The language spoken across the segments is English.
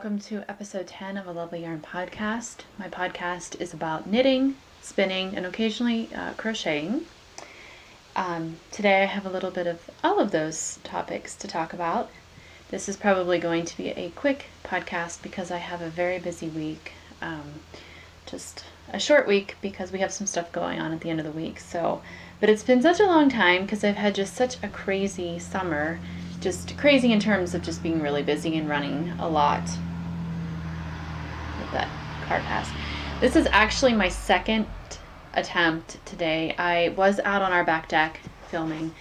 welcome to episode 10 of A Lovely Yarn podcast. My podcast is about knitting, spinning, and occasionally crocheting. Today I have a little bit of all of those topics to talk about. This is probably going to be a quick podcast because I have a very busy week. Just a short week because we have some stuff going on at the end of the week. But it's been such a long time because I've had just such a crazy summer. Just crazy in terms of just being really busy and running a lot. Let that car pass. This is actually my second attempt today. I was out on our back deck filming,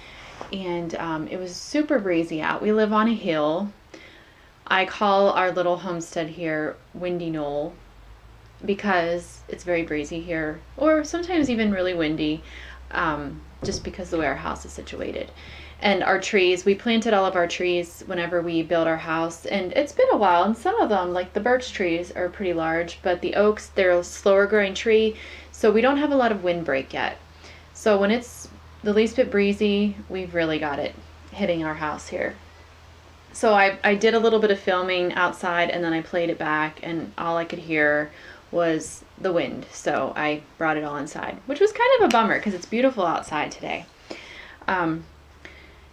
and it was super breezy out. We live on a hill. I call our little homestead here Windy Knoll because it's very breezy here, or sometimes even really windy, just because of the way our house is situated. And our trees, we planted all of our trees whenever we built our house, and it's been a while, and some of them, like the birch trees, are pretty large, but the oaks, they're a slower growing tree, so we don't have a lot of windbreak yet. So when it's the least bit breezy, we've really got it hitting our house here. So I did a little bit of filming outside, and then I played it back, and all I could hear was the wind, so I brought it all inside, which was kind of a bummer because it's beautiful outside today.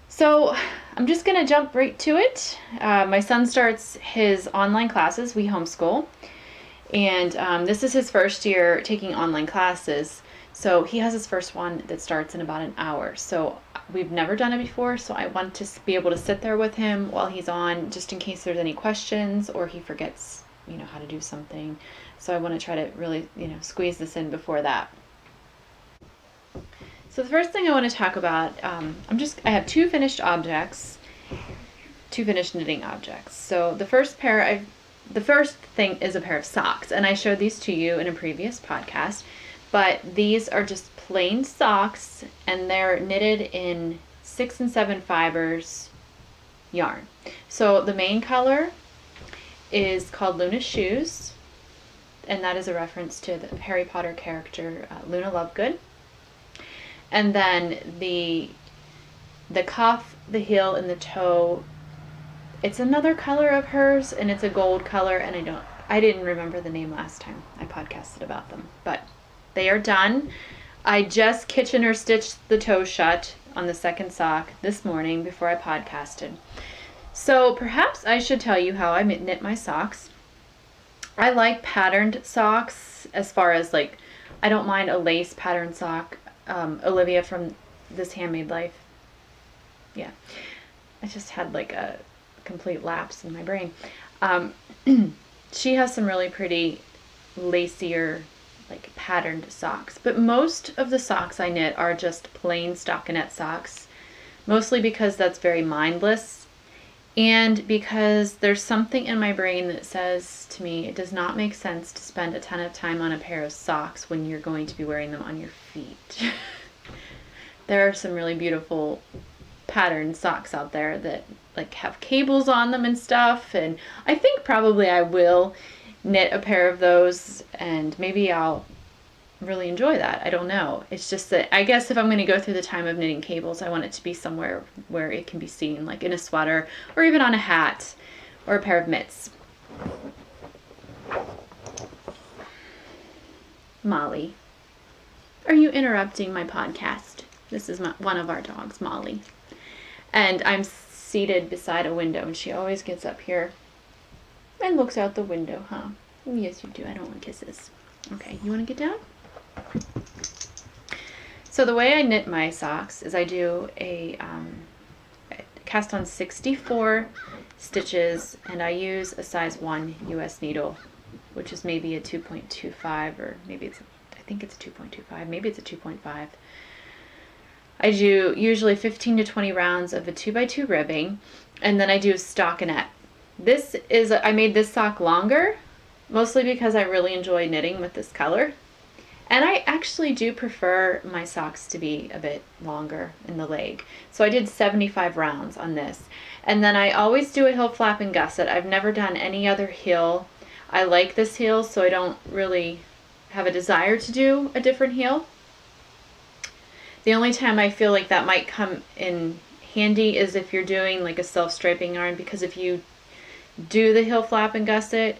So I'm just going to jump right to it. My son starts his online classes. We homeschool. And this is his first year taking online classes. So he has his first one that starts in about an hour. So we've never done it before. So I want to be able to sit there with him while he's on, just in case there's any questions or he forgets, how to do something. So I want to try to really, squeeze this in before that. So the first thing I want to talk about, I have two finished knitting objects. So the first thing is a pair of socks, and I showed these to you in a previous podcast, but these are just plain socks, and they're knitted in 6 and 7 fibers yarn. So the main color is called Luna's Shoes, and that is a reference to the Harry Potter character Luna Lovegood. And then the cuff, the heel, and the toe, it's another color of hers, and it's a gold color, and I didn't remember the name last time I podcasted about them, but they are done. I just Kitchener stitched the toe shut on the second sock this morning before I podcasted. So perhaps I should tell you how I knit my socks. I like patterned socks as far as I don't mind a lace patterned sock. Olivia from This Handmade Life. Yeah. I just had a complete lapse in my brain. She has some really pretty lacier, patterned socks. But most of the socks I knit are just plain stockinette socks. Mostly because that's very mindless. And because there's something in my brain that says to me, it does not make sense to spend a ton of time on a pair of socks when you're going to be wearing them on your feet. There are some really beautiful patterned socks out there that have cables on them and stuff, and I think probably I will knit a pair of those, and maybe I'll really enjoy that. I don't know. It's just that I guess if I'm going to go through the time of knitting cables, I want it to be somewhere where it can be seen, like in a sweater or even on a hat or a pair of mitts. Molly, are you interrupting my podcast? This is one of our dogs, Molly. And I'm seated beside a window, and she always gets up here and looks out the window, huh? Yes, you do. I don't want kisses. Okay, you want to get down? So the way I knit my socks is I do a cast on 64 stitches, and I use a size 1 US needle, which is maybe a 2.25, or maybe I think it's a 2.25, maybe it's a 2.5. I do usually 15 to 20 rounds of a 2x2 ribbing, and then I do a stockinette. I made this sock longer, mostly because I really enjoy knitting with this color. And I actually do prefer my socks to be a bit longer in the leg. So I did 75 rounds on this. And then I always do a heel flap and gusset. I've never done any other heel. I like this heel, so I don't really have a desire to do a different heel. The only time I feel like that might come in handy is if you're doing a self-striping yarn, because if you do the heel flap and gusset.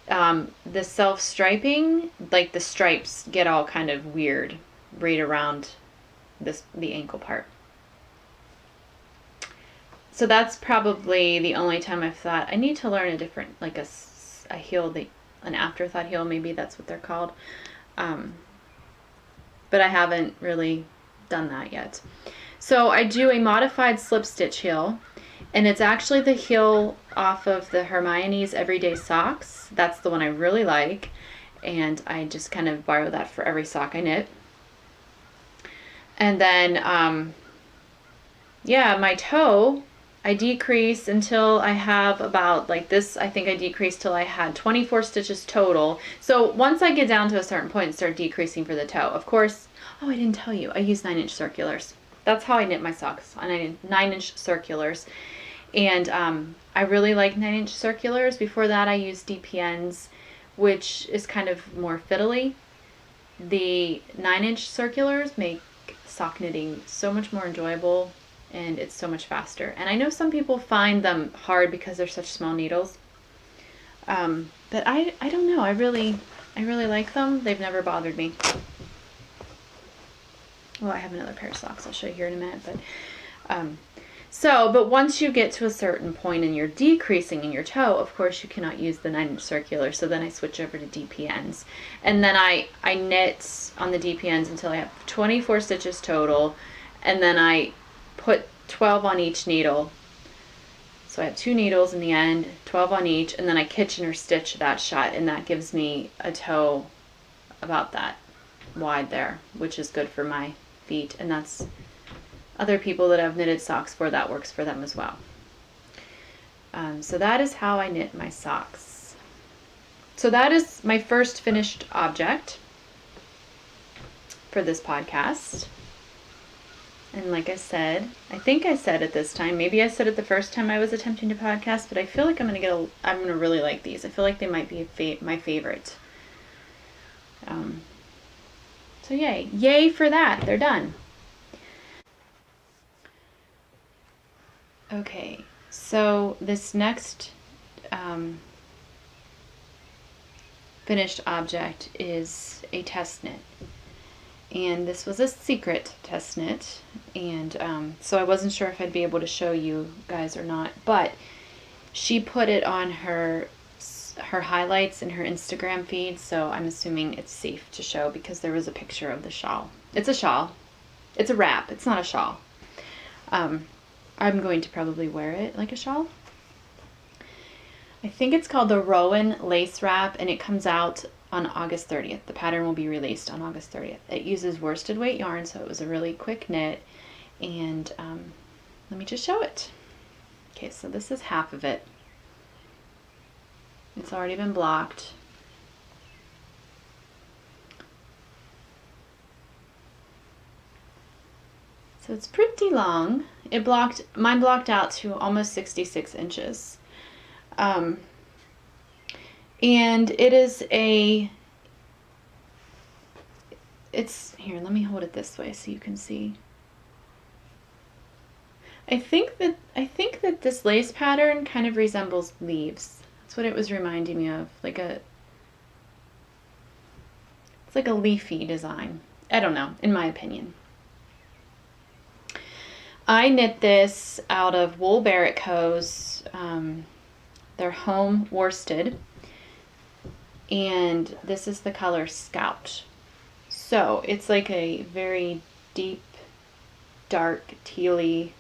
The self-striping, like the stripes get all kind of weird right around the ankle part. So that's probably the only time I've thought I need to learn a different, like a heel, an afterthought heel, maybe that's what they're called. But I haven't really done that yet. So I do a modified slip stitch heel, and it's actually the heel off of the Hermione's Everyday Socks. That's the one I really like, and I just kind of borrow that for every sock I knit. And then, yeah, my toe, I decrease until I have about, like this, I think I decreased till I had 24 stitches total. So once I get down to a certain point and start decreasing for the toe, of course, oh, I didn't tell you, I use 9-inch circulars. That's how I knit my socks, on 9-inch circulars. And I really like 9-inch circulars. Before that, I used DPNs, which is kind of more fiddly. The 9-inch circulars make sock knitting so much more enjoyable, and it's so much faster. And I know some people find them hard because they're such small needles. But I don't know. I really like them. They've never bothered me. Well, I have another pair of socks I'll show you here in a minute. But once you get to a certain point and you're decreasing in your toe, of course you cannot use the 9-inch circular. So then I switch over to DPNs. And then I knit on the DPNs until I have 24 stitches total. And then I put 12 on each needle. So I have 2 needles in the end, 12 on each, and then I Kitchener stitch that shut, and that gives me a toe about that wide there, which is good for my feet, and that's other people that I've knitted socks for, that works for them as well. So that is how I knit my socks. So that is my first finished object for this podcast. And like I said, I think I said it this time, maybe I said it the first time I was attempting to podcast, but I feel like I'm gonna really like these. I feel like they might be my favorite. So yay for that. They're done. Okay, so this next finished object is a test knit. And this was a secret test knit, and so I wasn't sure if I'd be able to show you guys or not, but she put it on her highlights in her Instagram feed, so I'm assuming it's safe to show because there was a picture of the shawl. It's a shawl. It's a wrap. It's not a shawl. I'm going to probably wear it like a shawl. I think it's called the Rowan lace wrap, and it comes out on August 30th. The pattern will be released on August 30th. It uses worsted weight yarn, so it was a really quick knit. And let me just show it. Okay, so this is half of it. It's already been blocked. So it's pretty long. Mine blocked out to almost 66 inches. And it is here, let me hold it this way so you can see. I think that this lace pattern kind of resembles leaves. That's what it was reminding me of, it's like a leafy design. I don't know, in my opinion. I knit this out of Wool Barrett Co's, they're home worsted, and this is the color Scout. So it's like a very deep, dark, tealy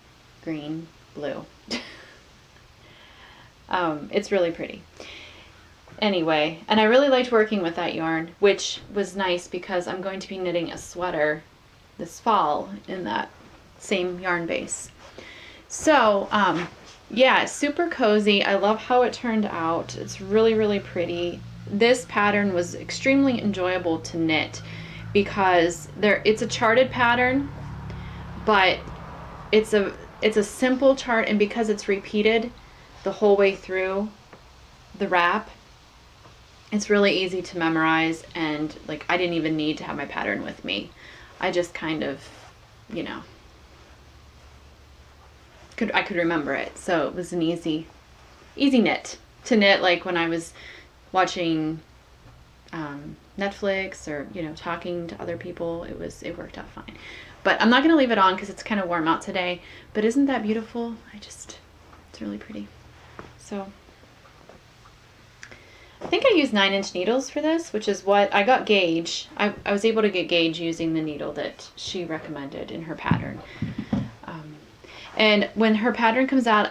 green blue. It's really pretty. Anyway, and I really liked working with that yarn, which was nice because I'm going to be knitting a sweater this fall in that same yarn base. So, yeah, super cozy. I love how it turned out. It's really, really pretty. This pattern was extremely enjoyable to knit because it's a charted pattern, but it's a simple chart, and because it's repeated the whole way through the wrap, it's really easy to memorize, and like I didn't even need to have my pattern with me. I just kind of, I could remember it, so it was an easy easy knit to knit, like when I was watching Netflix or, you know, talking to other people. It worked out fine. But I'm not going to leave it on because it's kind of warm out today. But isn't that beautiful? It's really pretty. So I think I used 9-inch needles for this, which is what I got gauge. I was able to get gauge using the needle that she recommended in her pattern. And when her pattern comes out,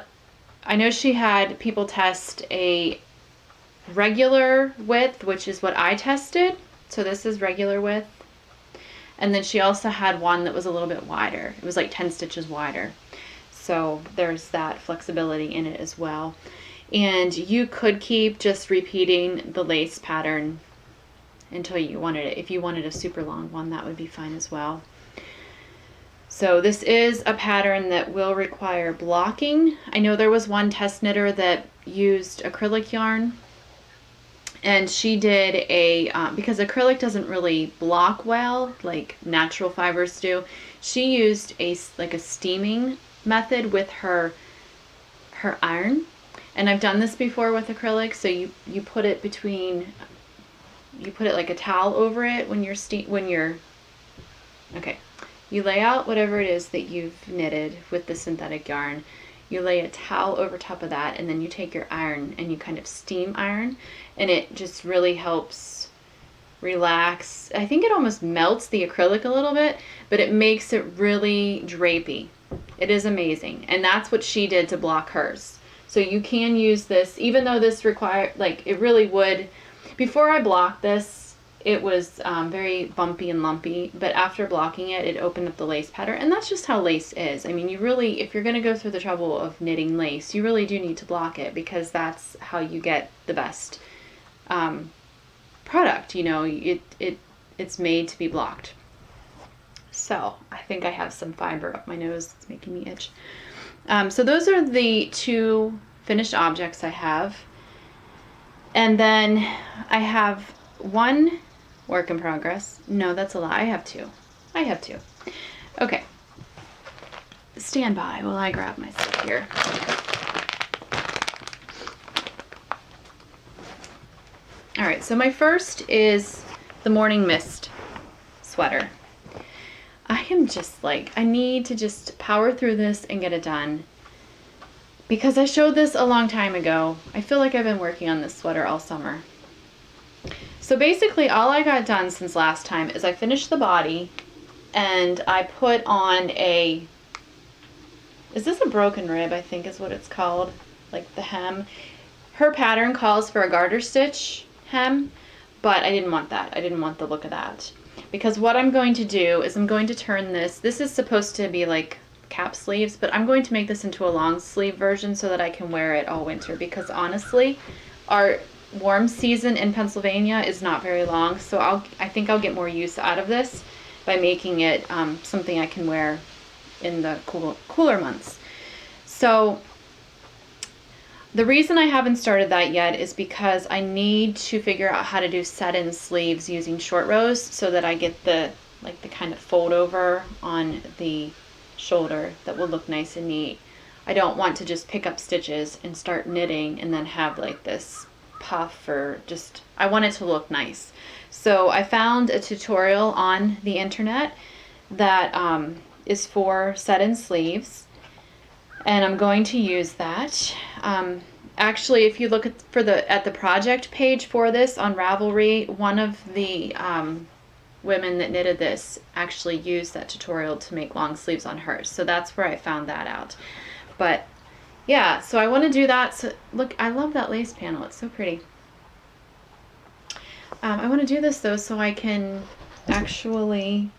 I know she had people test a regular width, which is what I tested. So this is regular width. And then she also had one that was a little bit wider. It was like 10 stitches wider. So there's that flexibility in it as well. And you could keep just repeating the lace pattern until you wanted it. If you wanted a super long one, that would be fine as well. So this is a pattern that will require blocking. I know there was one test knitter that used acrylic yarn, and she did a, because acrylic doesn't really block well like natural fibers do, she used a steaming method with her iron. And I've done this before with acrylic. So you put it between, you put it like a towel over it when you're okay. You lay out whatever it is that you've knitted with the synthetic yarn. You lay a towel over top of that, and then you take your iron and you kind of steam iron, and it just really helps relax. I think it almost melts the acrylic a little bit, but it makes it really drapey. It is amazing. And that's what she did to block hers. So you can use this, even though this required, like, it really would, before I blocked this, it was very bumpy and lumpy, but after blocking it, it opened up the lace pattern. And that's just how lace is. I mean, you really, if you're going to go through the trouble of knitting lace, you really do need to block it, because that's how you get the best product. You know, it's made to be blocked. So I think I have some fiber up my nose. It's making me itch. So those are the two finished objects I have. And then I have one work in progress. No, that's a lie. I have two. Okay. Stand by while I grab my stuff here. All right, so my first is the Morning Mist sweater. I am just like, I need to just power through this and get it done, because I showed this a long time ago. I feel like I've been working on this sweater all summer. So basically all I got done since last time is I finished the body, and I put on a, is this a broken rib, I think is what it's called, like the hem. Her pattern calls for a garter stitch hem, but I didn't want that. I didn't want the look of that. Because what I'm going to do is I'm going to turn this is supposed to be like cap sleeves, but I'm going to make this into a long sleeve version so that I can wear it all winter, because honestly, our warm season in Pennsylvania is not very long, so I think I'll get more use out of this by making it something I can wear in the cooler months. So the reason I haven't started that yet is because I need to figure out how to do set-in sleeves using short rows, so that I get the kind of fold over on the shoulder that will look nice and neat. I don't want to just pick up stitches and start knitting and then have like this puff, or just, I want it to look nice. So I found a tutorial on the internet that is for set-in sleeves, and I'm going to use that. Actually, if you look at the project page for this on Ravelry, one of the women that knitted this actually used that tutorial to make long sleeves on hers. So that's where I found that out. But yeah, so I want to do that. So look, I love that lace panel. It's so pretty. I want to do this though so I can actually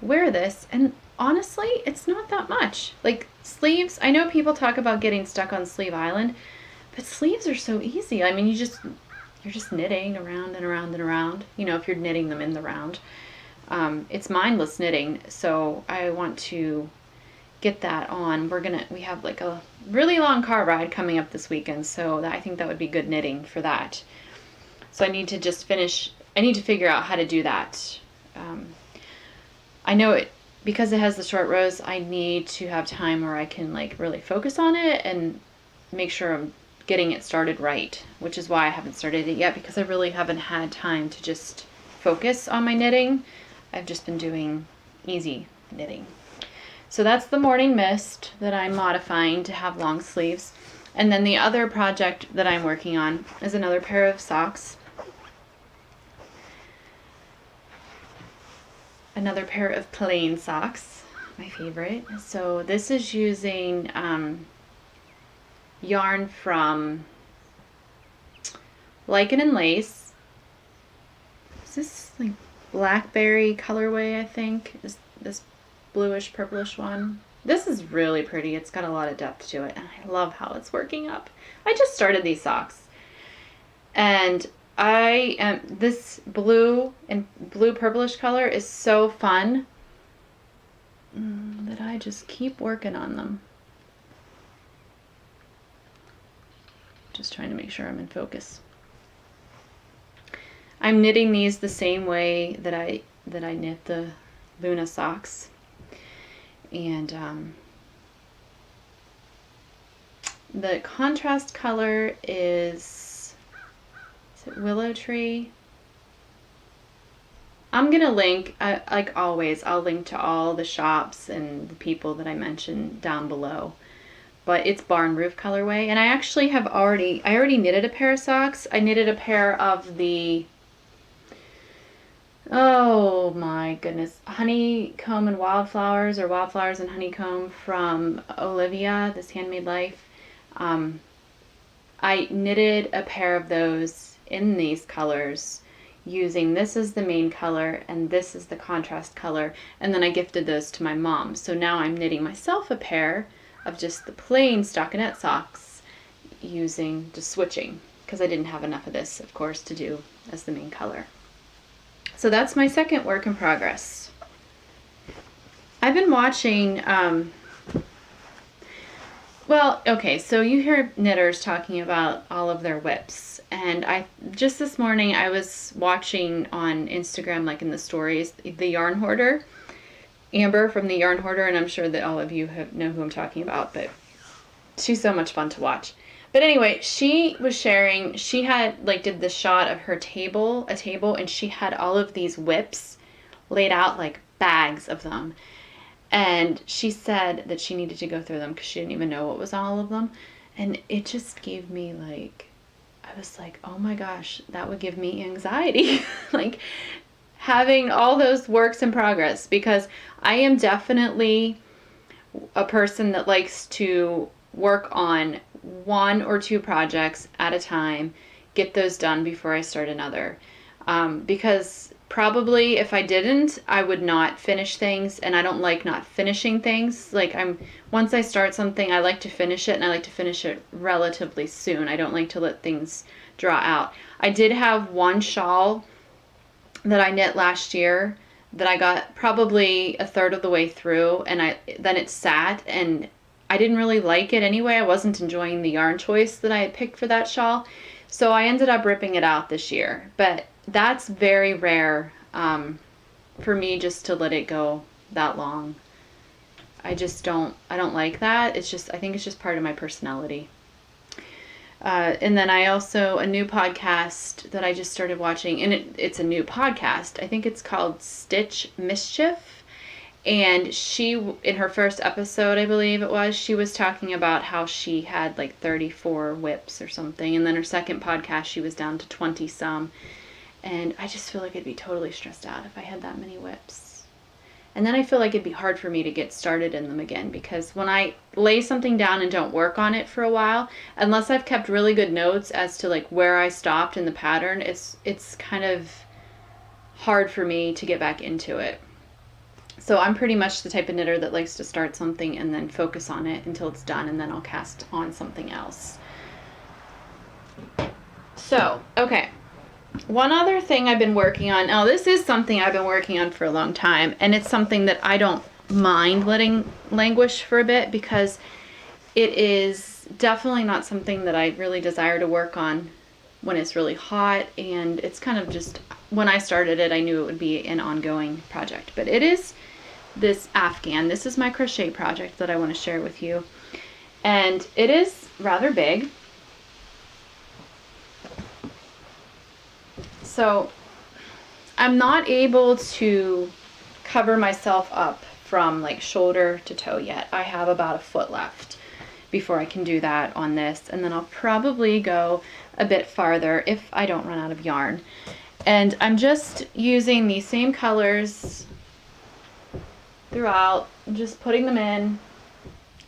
wear this. And honestly, it's not that much. Like sleeves, I know people talk about getting stuck on Sleeve Island, but sleeves are so easy. I mean, you're just knitting around and around and around, you know, if you're knitting them in the round. It's mindless knitting, so I want to get that on. We have like a really long car ride coming up this weekend, so I think that would be good knitting for that. So I need to figure out how to do that. I know it, because it has the short rows, I need to have time where I can like really focus on it and make sure I'm getting it started right, which is why I haven't started it yet, because I really haven't had time to just focus on my knitting. I've just been doing easy knitting. So that's the morning mist that I'm modifying to have long sleeves. And then the other project that I'm working on is another pair of socks. Another pair of plain socks, my favorite. So this is using yarn from Lichen and Lace. Is this like blackberry colorway, I think? Is this bluish purplish one? This is really pretty. It's got a lot of depth to it, and I love how it's working up. I just started these socks, and this blue and blue purplish color is so fun that I just keep working on them. Just trying to make sure I'm in focus. I'm knitting these the same way that I knit the Luna socks. And the contrast color is it Willow Tree? I'm gonna link, like always, I'll link to all the shops and the people that I mentioned down below. But it's Barn Roof colorway, and I actually I already knitted a pair of socks. I knitted a pair of the, oh my goodness, Honeycomb and Wildflowers, or Wildflowers and Honeycomb from Olivia, This Handmade Life. I knitted a pair of those in these colors using this as the main color and this is the contrast color, and then I gifted those to my mom. So now I'm knitting myself a pair of just the plain stockinette socks using just switching, because I didn't have enough of this, of course, to do as the main color. So that's my second work in progress. I've been watching, well, okay, so you hear knitters talking about all of their whips, and just this morning I was watching on Instagram, like in the stories, the Yarn Hoarder, Amber from the Yarn Hoarder, and I'm sure that all of you know who I'm talking about, but she's so much fun to watch. But anyway, she was sharing, she had did this shot of her table, and she had all of these whips laid out, like bags of them. And she said that she needed to go through them because she didn't even know what was on all of them. And it just gave me I was like, oh my gosh, that would give me anxiety. Like having all those works in progress, because I am definitely a person that likes to work on 1 or 2 projects at a time, get those done before I start another. Because probably if I didn't, I would not finish things, and I don't like not finishing things. Once I start something, I like to finish it, and I like to finish it relatively soon. I don't like to let things draw out. I did have one shawl that I knit last year that I got probably a third of the way through, and then it sat, and I didn't really like it anyway. I wasn't enjoying the yarn choice that I had picked for that shawl, so I ended up ripping it out this year. But that's very rare for me, just to let it go that long. I don't like that. I think it's just part of my personality. And then I also, a new podcast that I just started watching, and it's a new podcast. I think it's called Stitch Mischief. And she, in her first episode, I believe it was, she was talking about how she had 34 whips or something. And then her second podcast, she was down to 20 some. And I just feel like I'd be totally stressed out if I had that many whips. And then I feel like it'd be hard for me to get started in them again, because when I lay something down and don't work on it for a while, unless I've kept really good notes as to where I stopped in the pattern, it's kind of hard for me to get back into it. So I'm pretty much the type of knitter that likes to start something and then focus on it until it's done, and then I'll cast on something else. So, okay. One other thing I've been working on, now this is something I've been working on for a long time, and it's something that I don't mind letting languish for a bit, because it is definitely not something that I really desire to work on when it's really hot, and it's kind of just, when I started it, I knew it would be an ongoing project. But it is this Afghan. This is my crochet project that I want to share with you, and it is rather big. So I'm not able to cover myself up from like shoulder to toe yet. I have about a foot left before I can do that on this, and then I'll probably go a bit farther if I don't run out of yarn. And I'm just using these same colors throughout. I'm just putting them in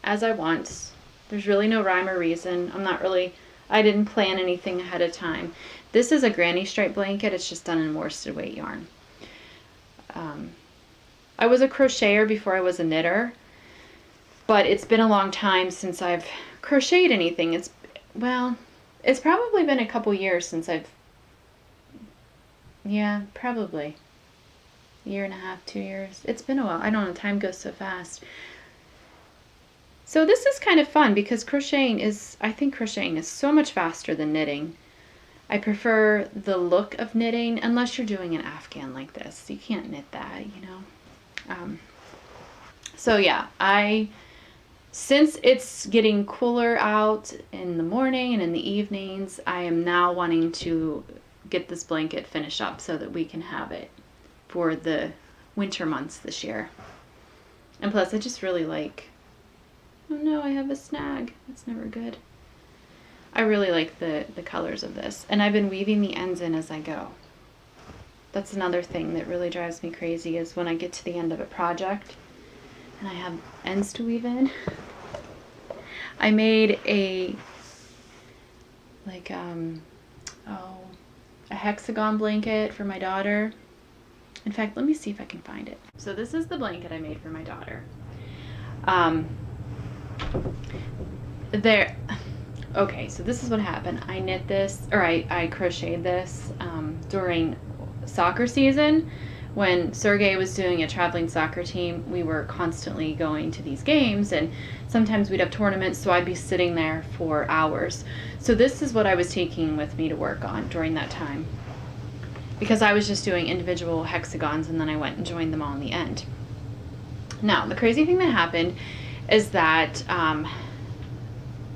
as I want. There's really no rhyme or reason. I didn't plan anything ahead of time. This is a granny stripe blanket. It's just done in worsted weight yarn. I was a crocheter before I was a knitter, but it's been a long time since I've crocheted anything. It's probably been a couple years since probably a year and a half, 2 years. It's been a while. I don't know, time goes so fast. So this is kind of fun because I think crocheting is so much faster than knitting. I prefer the look of knitting, unless you're doing an Afghan like this. You can't knit that, you know. So yeah, since it's getting cooler out in the morning and in the evenings, I am now wanting to get this blanket finished up so that we can have it for the winter months this year. And plus, I just really like, oh no, I have a snag. That's never good. I really like the colors of this. And I've been weaving the ends in as I go. That's another thing that really drives me crazy, is when I get to the end of a project and I have ends to weave in. I made a hexagon blanket for my daughter. In fact, let me see if I can find it. So this is the blanket I made for my daughter. Okay, so this is what happened. I knit this, or I crocheted this during soccer season. When Sergey was doing a traveling soccer team, we were constantly going to these games, and sometimes we'd have tournaments, so I'd be sitting there for hours. So this is what I was taking with me to work on during that time, because I was just doing individual hexagons, and then I went and joined them all in the end. Now, the crazy thing that happened is that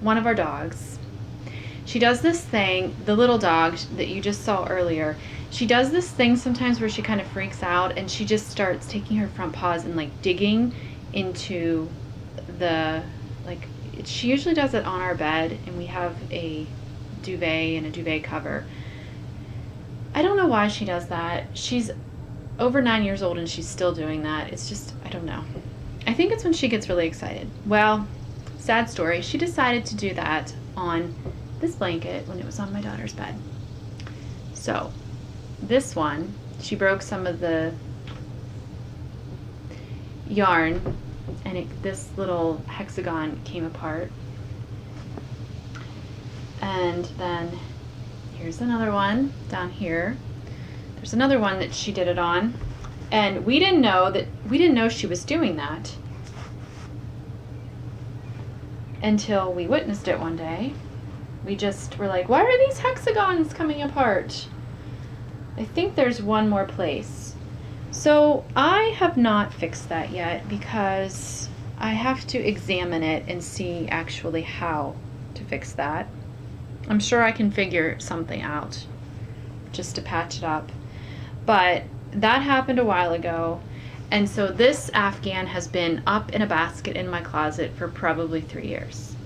one of our dogs, she does this thing, the little dog that you just saw earlier, she does this thing sometimes where she kind of freaks out and she just starts taking her front paws and like digging into she usually does it on our bed, and we have a duvet and a duvet cover. I don't know why she does that. She's over 9 years old and she's still doing that. It's just, I don't know. I think it's when she gets really excited. Well, sad story, she decided to do that on this blanket when it was on my daughter's bed. So this one, she broke some of the yarn, and this little hexagon came apart. And then here's another one down here. There's another one that she did it on, and we didn't know she was doing that until we witnessed it one day. We just were like, why are these hexagons coming apart? I think there's one more place. So I have not fixed that yet because I have to examine it and see actually how to fix that. I'm sure I can figure something out just to patch it up. But that happened a while ago. And so this Afghan has been up in a basket in my closet for probably 3 years.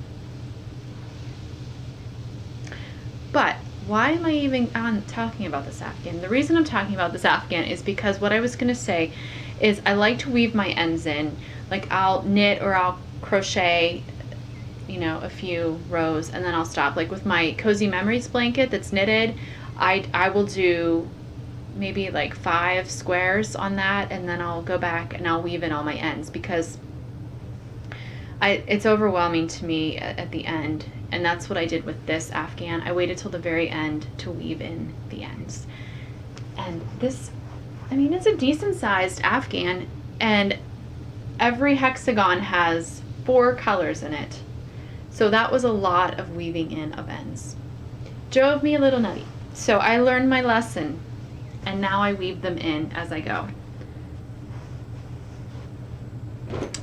But why am I even talking about this Afghan? The reason I'm talking about this Afghan is because what I was going to say is I like to weave my ends in. Like I'll knit or I'll crochet, a few rows, and then I'll stop. Like with my Cozy Memories blanket that's knitted, I will do maybe like 5 squares on that, and then I'll go back and I'll weave in all my ends because it's overwhelming to me at the end. And that's what I did with this Afghan. I waited till the very end to weave in the ends. And this, it's a decent sized Afghan, and every hexagon has 4 colors in it. So that was a lot of weaving in of ends. Drove me a little nutty. So I learned my lesson, and now I weave them in as I go.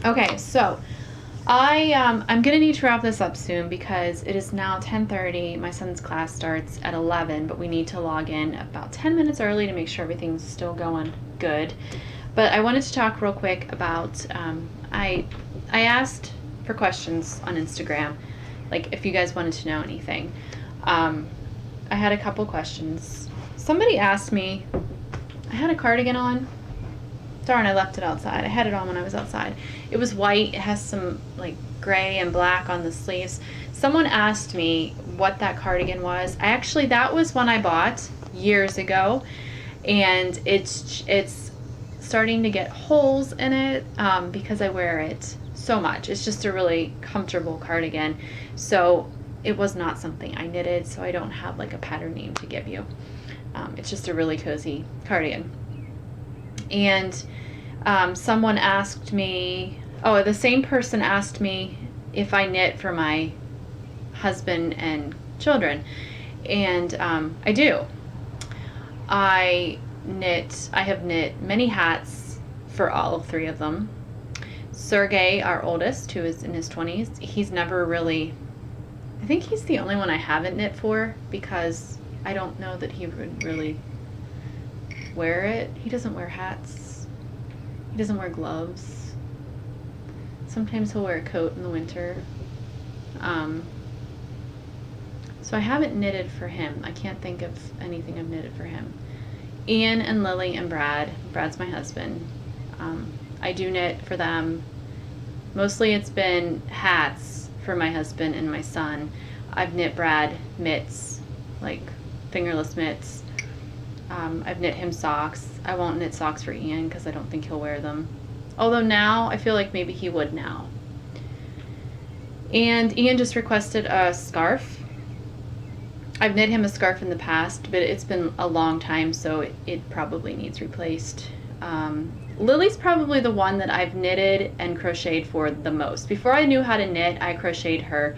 Okay, so I'm gonna need to wrap this up soon because it is now 10:30. My son's class starts at 11, but we need to log in about 10 minutes early to make sure everything's still going good. But I wanted to talk real quick about I asked for questions on Instagram, like if you guys wanted to know anything. I had a couple questions. Somebody asked me, I had a cardigan on. Darn, I left it outside. I had it on when I was outside. It was white. It has some like gray and black on the sleeves. Someone asked me what that cardigan was. That was one I bought years ago, and it's starting to get holes in it because I wear it so much. It's just a really comfortable cardigan. So it was not something I knitted, so I don't have like a pattern name to give you. It's just a really cozy cardigan. And someone asked me, the same person asked me if I knit for my husband and children. And I do. I have knit many hats for all three of them. Sergey, our oldest, who is in his 20s, he's never really, I think he's the only one I haven't knit for because I don't know that he would really wear it. He doesn't wear hats. He doesn't wear gloves. Sometimes he'll wear a coat in the winter. So I haven't knitted for him. I can't think of anything I've knitted for him. Ian and Lily and Brad. Brad's my husband. I do knit for them. Mostly it's been hats for my husband and my son. I've knit Brad mitts, like fingerless mitts. I've knit him socks. I won't knit socks for Ian because I don't think he'll wear them. Although now, I feel like maybe he would now. And Ian just requested a scarf. I've knit him a scarf in the past, but it's been a long time, so it probably needs replaced. Lily's probably the one that I've knitted and crocheted for the most. Before I knew how to knit, I crocheted her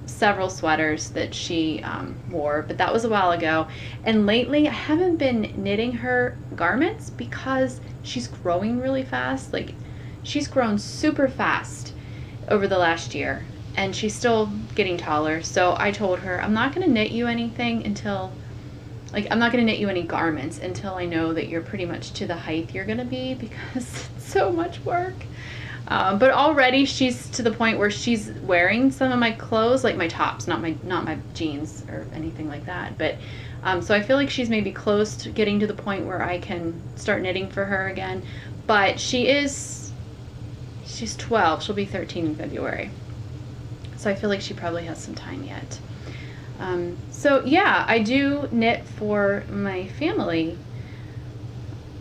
several sweaters that she wore, but that was a while ago. And lately, I haven't been knitting her garments because she's growing really fast. Like, she's grown super fast over the last year, and she's still getting taller. So I told her, I'm not going to knit you anything until, I'm not going to knit you any garments until I know that you're pretty much to the height you're going to be, because it's so much work. But already she's to the point where she's wearing some of my clothes, like my tops, not my jeans or anything like that. But so I feel like she's maybe close to getting to the point where I can start knitting for her again. But she's 12. She'll be 13 in February. So I feel like she probably has some time yet. So yeah, I do knit for my family.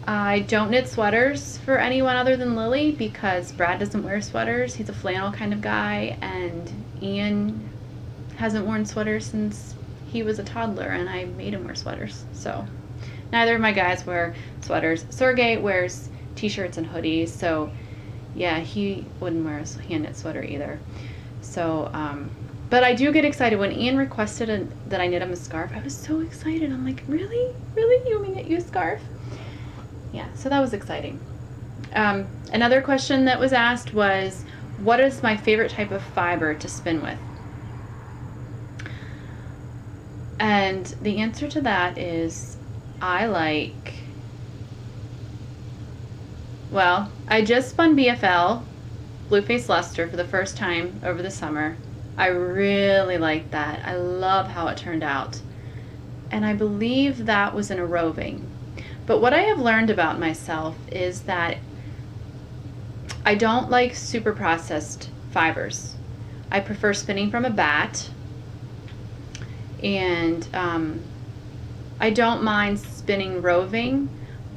I don't knit sweaters for anyone other than Lily because Brad doesn't wear sweaters. He's a flannel kind of guy, and Ian hasn't worn sweaters since he was a toddler, and I made him wear sweaters. So neither of my guys wear sweaters. Sergey wears t-shirts and hoodies, so yeah, he wouldn't wear a hand-knit sweater either. So, but I do get excited when Ian requested that I knit him a scarf. I was so excited. I'm like, really? Really? You want me to knit you a scarf? Yeah, so that was exciting. Another question that was asked was, what is my favorite type of fiber to spin with? And the answer to that is, I just spun BFL, Blue Face Luster, for the first time over the summer. I really liked that. I love how it turned out. And I believe that was in a roving. But what I have learned about myself is that I don't like super processed fibers. I prefer spinning from a bat, and I don't mind spinning roving,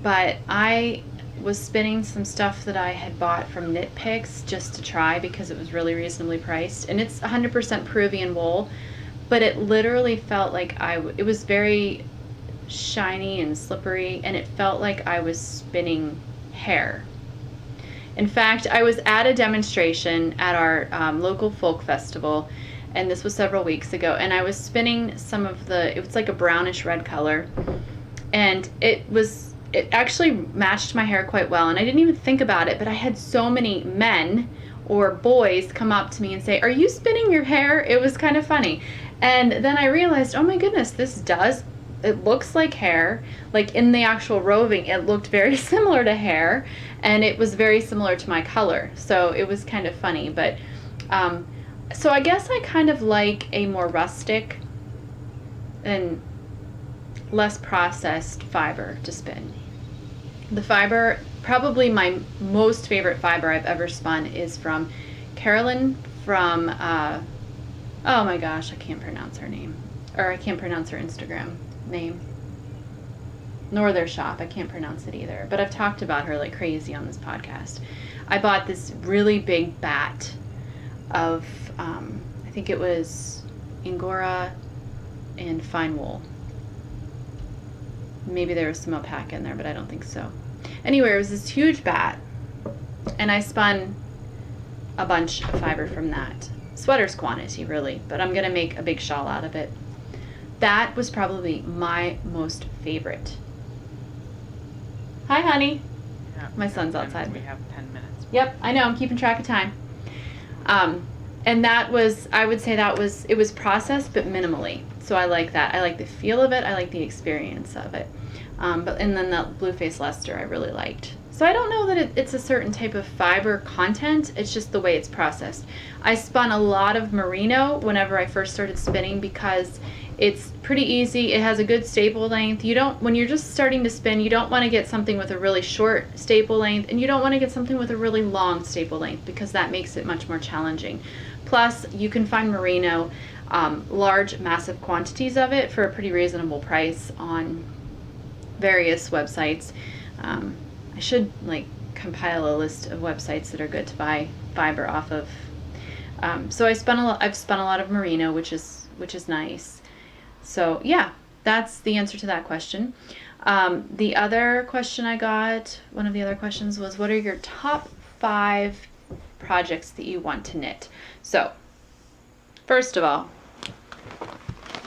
but I was spinning some stuff that I had bought from Knit Picks just to try because it was really reasonably priced, and it's 100% Peruvian wool, but it literally felt like it was very shiny and slippery, and it felt like I was spinning hair. In fact, I was at a demonstration at our local folk festival, and this was several weeks ago, and I was spinning some of it was like a brownish red color, and it actually matched my hair quite well, and I didn't even think about it, but I had so many men or boys come up to me and say, "Are you spinning your hair?" It was kind of funny. And then I realized, oh my goodness, it looks like hair. Like in the actual roving, it looked very similar to hair, and it was very similar to my color. So it was kind of funny. But so I guess I kind of like a more rustic and less processed fiber to spin. The fiber, probably my most favorite fiber I've ever spun, is from Carolyn from, oh my gosh, I can't pronounce her name. Or I can't pronounce her Instagram name. Nor their shop. I can't pronounce it either. But I've talked about her like crazy on this podcast. I bought this really big bat of, I think it was Angora and fine wool. Maybe there was some alpaca in there, but I don't think so. Anyway, it was this huge bat, and I spun a bunch of fiber from that. Sweater's quantity, really, but I'm going to make a big shawl out of it. That was probably my most favorite. Hi, honey. Yeah, My son's outside. We have 10 minutes. Yep, I know. I'm keeping track of time. And that was, I would say it was processed, but minimally. So I like that. I like the feel of it. I like the experience of it. And then that blue face luster I really liked. So I don't know that it's a certain type of fiber content. It's just the way it's processed. I spun a lot of merino whenever I first started spinning because it's pretty easy. It has a good staple length. When you're just starting to spin, you don't want to get something with a really short staple length, and you don't want to get something with a really long staple length because that makes it much more challenging. Plus, you can find merino, large, massive quantities of it for a pretty reasonable price on various websites. I should compile a list of websites that are good to buy fiber off of. So I've spun a lot of merino, which is nice. So yeah, that's the answer to that question. The other question I got, one of the other questions was, what are your top 5 projects that you want to knit? So first of all,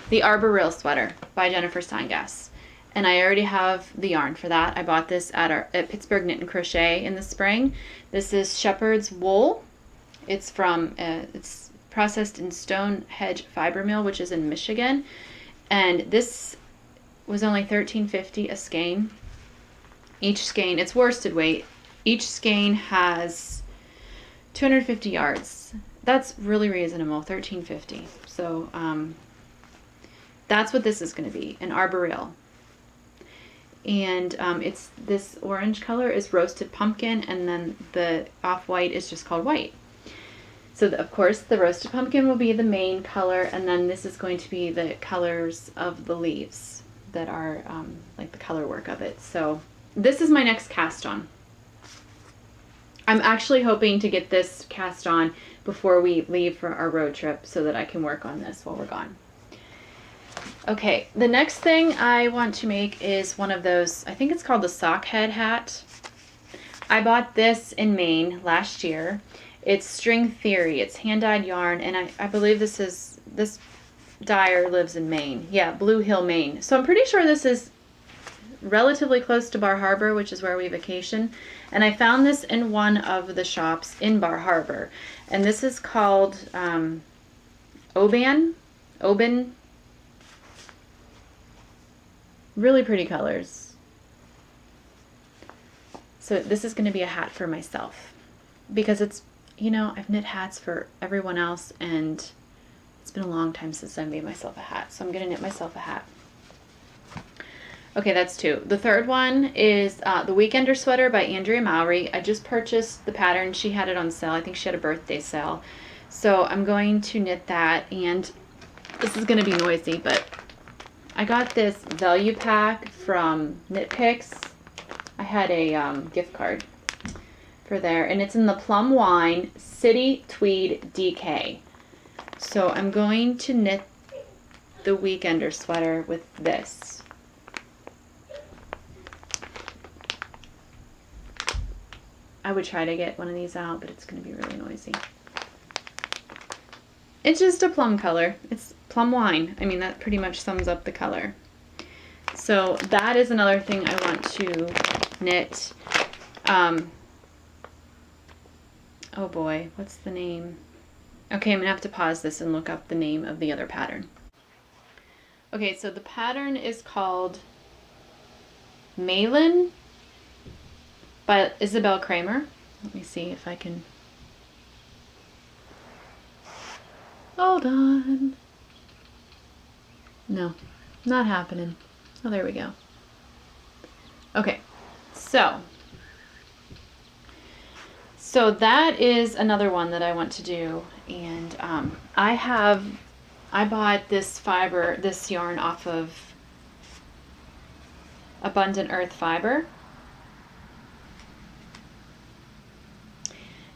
the Arbor Real Sweater by Jennifer Steingass. And I already have the yarn for that. I bought this at Pittsburgh Knit and Crochet in the spring. This is shepherd's wool. It's it's processed in Stone Hedge Fiber Mill, which is in Michigan. And this was only $13.50 a skein. Each skein, it's worsted weight. Each skein has 250 yards. That's really reasonable, $13.50. So that's what this is going to be, an Arbor Real. And it's this orange color is roasted pumpkin, and then the off-white is just called white. So of course the roasted pumpkin will be the main color, and then this is going to be the colors of the leaves that are like the color work of it. So this is my next cast on. I'm actually hoping to get this cast on before we leave for our road trip so that I can work on this while we're gone. Okay, the next thing I want to make is one of those, I think it's called the sock head hat. I bought this in Maine last year. It's String Theory. It's hand-dyed yarn, and I believe this dyer lives in Maine. Yeah, Blue Hill, Maine. So I'm pretty sure this is relatively close to Bar Harbor, which is where we vacation. And I found this in one of the shops in Bar Harbor. And this is called Oban. Really pretty colors. So this is going to be a hat for myself because it's, I've knit hats for everyone else, and it's been a long time since I made myself a hat. So I'm going to knit myself a hat. Okay, that's 2. The third one is the Weekender Sweater by Andrea Mowry. I just purchased the pattern. She had it on sale. I think she had a birthday sale. So I'm going to knit that, and this is going to be noisy, but I got this value pack from Knit Picks. I had a gift card for there, and it's in the Plum Wine City Tweed DK. So I'm going to knit the Weekender sweater with this. I would try to get one of these out, but it's going to be really noisy. It's just a plum color. It's plum wine. I mean, that pretty much sums up the color. So that is another thing I want to knit. oh boy, what's the name? Okay, I'm gonna have to pause this and look up the name of the other pattern. Okay, so the pattern is called Malin by Isabel Kramer. Let me see if I can. Hold on. No, not happening. Oh, there we go. Okay, so that is another one that I want to do, and I bought this yarn off of Abundant Earth Fiber.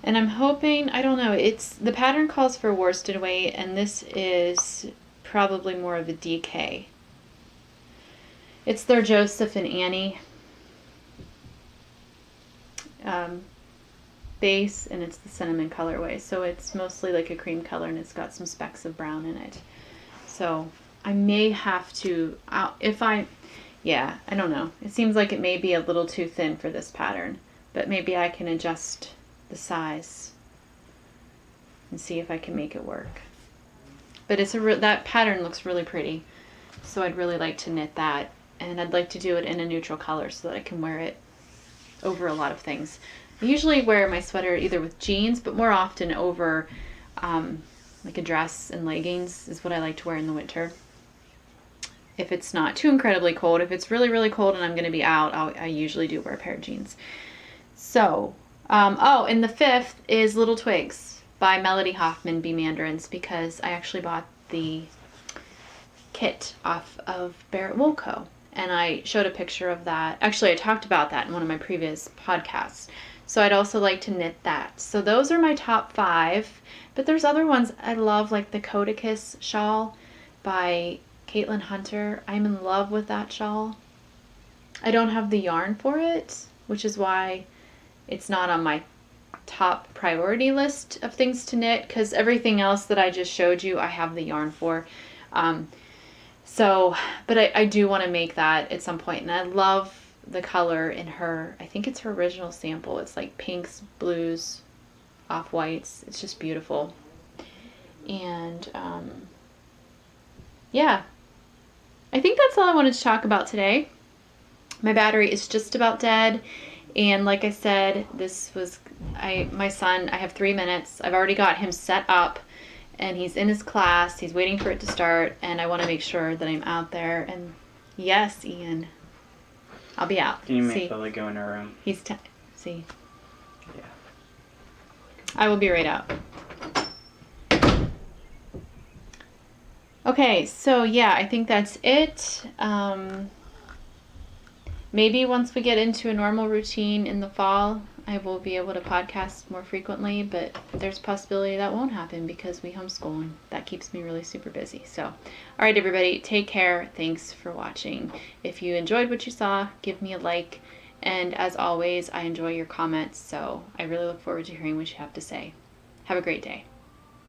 And I'm hoping, I don't know, the pattern calls for worsted weight, and this is probably more of a DK. It's their Joseph and Annie base, and it's the cinnamon colorway. So it's mostly like a cream color, and it's got some specks of brown in it. So I may have to, I don't know. It seems like it may be a little too thin for this pattern, but maybe I can adjust the size and see if I can make it work. But that pattern looks really pretty, so I'd really like to knit that, and I'd like to do it in a neutral color so that I can wear it over a lot of things. I usually wear my sweater either with jeans, but more often over like a dress and leggings is what I like to wear in the winter. If it's not too incredibly cold. If it's really, really cold and I'm going to be out, I usually do wear a pair of jeans. So, and the 5th is Little Twigs by Melody Hoffman Bee Mandarins, because I actually bought the kit off of Barrett Wool Co. And I showed a picture of that. Actually, I talked about that in one of my previous podcasts. So I'd also like to knit that. So those are my top 5. But there's other ones I love, like the Codicus shawl by Caitlin Hunter. I'm in love with that shawl. I don't have the yarn for it, which is why it's not on my top priority list of things to knit, because everything else that I just showed you, I have the yarn for. But I do want to make that at some point, and I love the color in her, I think it's her original sample. It's like pinks, blues, off-whites. It's just beautiful. And yeah, I think that's all I wanted to talk about today. My battery is just about dead, and like I said, my son, I have 3 minutes. I've already got him set up, and he's in his class. He's waiting for it to start, and I want to make sure that I'm out there. And yes, Ian, I'll be out. Can you make Lily go in her room? See? Yeah. I will be right out. Okay, so yeah, I think that's it. Maybe once we get into a normal routine in the fall, I will be able to podcast more frequently, but there's a possibility that won't happen because we homeschool, and that keeps me really super busy. So, all right, everybody, take care. Thanks for watching. If you enjoyed what you saw, give me a like. And as always, I enjoy your comments, so I really look forward to hearing what you have to say. Have a great day.